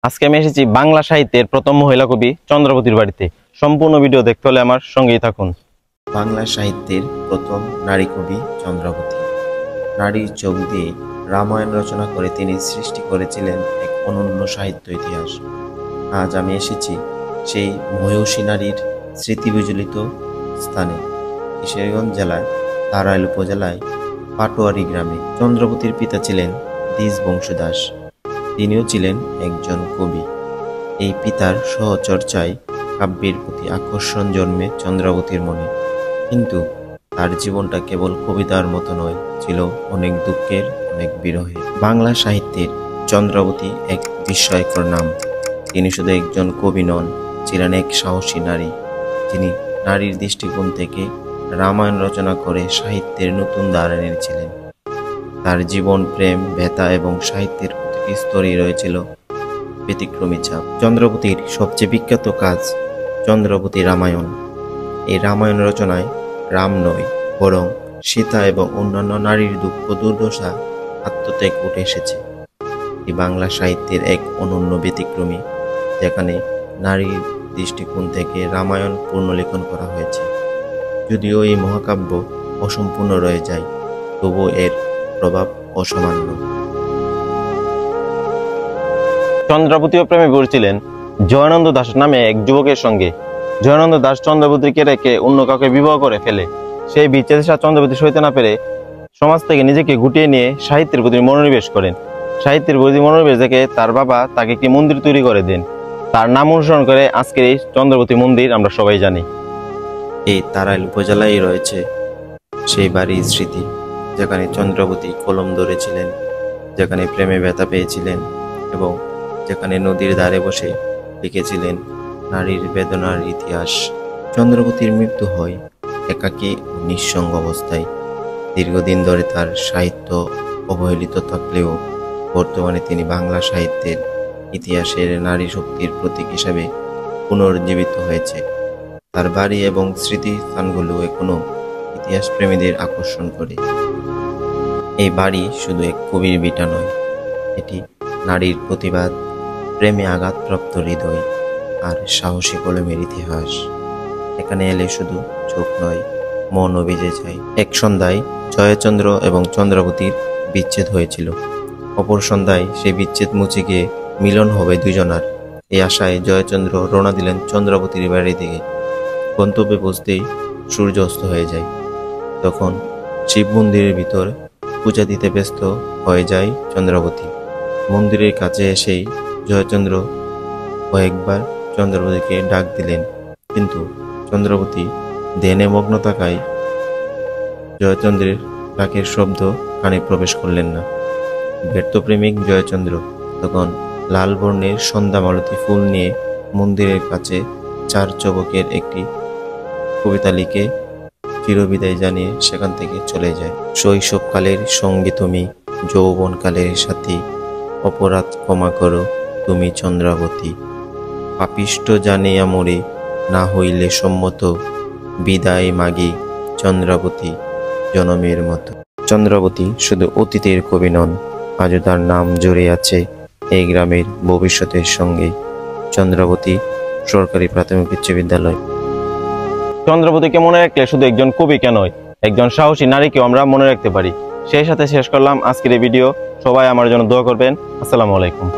আজকে আমি এসেছি বাংলা সাহিত্যের প্রথম মহিলা কবি চন্দ্রাবতীর বাড়িতে। সম্পূর্ণ ভিডিও দেখতে হলে আমার সঙ্গেই থাকুন। বাংলা সাহিত্যের প্রথম নারী কবি চন্দ্রাবতী। নারীর চোখ দিয়ে রামায়ণ রচনা করে তিনি সৃষ্টি করেছিলেন এক অনন্য সাহিত্য ইতিহাস। আজ আমি এসেছি সেই মহিষী নারীর স্মৃতিবিজড়িত স্থানে, কিশোরগঞ্জ জেলায় তারাইল উপজেলায় পাটোয়ারি গ্রামে। চন্দ্রাবতীর পিতা ছিলেন দ্বিজ বংশদাস, তিনিও ছিলেন একজন কবি। এই পিতার সহচর্চায় কাব্যের প্রতি আকর্ষণ জন্মে চন্দ্রাবতীর মনে, কিন্তু তার জীবনটা কেবল কবিতার মতো নয়, ছিল অনেক দুঃখের, অনেক বিরহে। বাংলা সাহিত্যের চন্দ্রাবতী এক বিস্ময়কর নাম। তিনি শুধু একজন কবি নন, ছিলেন এক সাহসী নারী, যিনি নারীর দৃষ্টিকোণ থেকে রামায়ণ রচনা করে সাহিত্যের নতুন ধারা এনেছিলেন। তার জীবন, প্রেম, ব্যথা এবং সাহিত্যের প্রতিটি স্তরেই রয়েছিল ব্যতিক্রমী ছাপ। চন্দ্রাবতীর সবচেয়ে বিখ্যাত কাজ চন্দ্রাবতী রামায়ণ। এই রামায়ণ রচনায় রাম নয়, বরং সীতা এবং অন্যান্য নারীর দুঃখ দুর্দশা, আত্মত্যাগ উঠে এসেছে। এই বাংলা সাহিত্যের এক অনন্য ব্যতিক্রমী, যেখানে নারীর দৃষ্টিকোণ থেকে রামায়ণ পুনর্লিখন করা হয়েছে। যদিও এই মহাকাব্য অসম্পূর্ণ রয়ে যায়, তবুও এর প্রভাব অসামান্য। চন্দ্রাবতীও প্রেমে পড়েছিলেন জয়ানন্দ দাস নামে এক যুবকের সঙ্গে। জয়ানন্দ দাস চন্দ্রাবতীকে রেখে অন্য কাউকে বিবাহ করে ফেলে। সেই বিচ্ছেদের চন্দ্রাবতী সইতে না পেরে সমাজ থেকে নিজেকে গুটিয়ে নিয়ে সাহিত্যের প্রতি মনোনিবেশ করেন। সাহিত্যের প্রতি মনোনিবেশ দেখে তার বাবা তাকে একটি মন্দির তৈরি করে দেন। তার নাম অনুসরণ করে আজকের এই চন্দ্রাবতী মন্দির আমরা সবাই জানি। এই তারাইল উপজেলায় রয়েছে সেই বাড়ির স্মৃতি, যেখানে চন্দ্রাবতী কলম ধরেছিলেন, যেখানে প্রেমে ব্যথা পেয়েছিলেন এবং যেখানে নদীর ধারে বসে লিখেছিলেন নারীর বেদনার ইতিহাস। চন্দ্রাবতীর মৃত্যু হয় একাকী ও নিঃসঙ্গ অবস্থায়। দীর্ঘদিন ধরে তার সাহিত্য অবহেলিত থাকলেও বর্তমানে তিনি বাংলা সাহিত্যের ইতিহাসের নারী শক্তির প্রতীক হিসাবে পুনর্জীবিত হয়েছে। তার বাড়ি এবং স্মৃতিস্থানগুলো এখনো ইতিহাস প্রেমীদের আকর্ষণ করে। এই বাড়ি শুধু এক কবির ভিটা নয়, এটি নারীর প্রতিবাদ, প্রেমে আঘাতপ্রাপ্ত হৃদয় আর সাহসী কলমের ইতিহাস। এখানে এলে শুধু চোখ নয়, মনও ভিজে যায়। এক সন্ধ্যায় জয়চন্দ্র এবং চন্দ্রাবতীর বিচ্ছেদ হয়েছিল। অপর সন্ধ্যায় সেই বিচ্ছেদ মুছে গিয়ে মিলন হবে দুজনার। এই আশায় জয়চন্দ্র রওনা দিলেন চন্দ্রাবতীর বাড়ির দিকে। গন্তব্যে পৌঁছতেই সূর্য অস্ত হয়ে যায়। তখন শিব মন্দিরের ভিতর পূজা দিতে ব্যস্ত হয়ে যায় চন্দ্রাবতী। মন্দিরের কাছে এসেই জয়চন্দ্র কয়েকবার চন্দ্রাবতীকে ডাক দিলেন, কিন্তু চন্দ্রাবতী ধ্যানে মগ্ন থাকায় জয়চন্দ্রের ডাকের শব্দ কানে প্রবেশ করলেন না। ব্যর্থপ্রেমিক জয়চন্দ্র তখন লাল বর্ণের সন্ধ্যা মালতী ফুল নিয়ে মন্দিরের কাছে চার চবকের একটি কবিতা লিখে চিরবিদায় জানিয়ে সেখান থেকে চলে যায়। শৈশবকালের সঙ্গী তুমি, যৌবনকালের সাথী, অপরাধ ক্ষমা করো তুমি চন্দ্রাবতী। পাপিষ্ট জানিয়া মরে না হইলে সম্মত, বিদায় মাগি চন্দ্রাবতী জনমের মতো। চন্দ্রাবতী শুধু অতীতের কবি নন, আজও তার নাম জড়ে আছে এই গ্রামের ভবিষ্যতের সঙ্গে। চন্দ্রাবতী সরকারি প্রাথমিক উচ্চ বিদ্যালয়। চন্দ্রাবতীকে মনে রাখলে শুধু একজন কবিকে নয়, একজন সাহসী নারীকেও আমরা মনে রাখতে পারি। সেই সাথে শেষ করলাম আজকের এই ভিডিও। সবাই আমার জন্য দোয়া করবেন। আসসালামু আলাইকুম।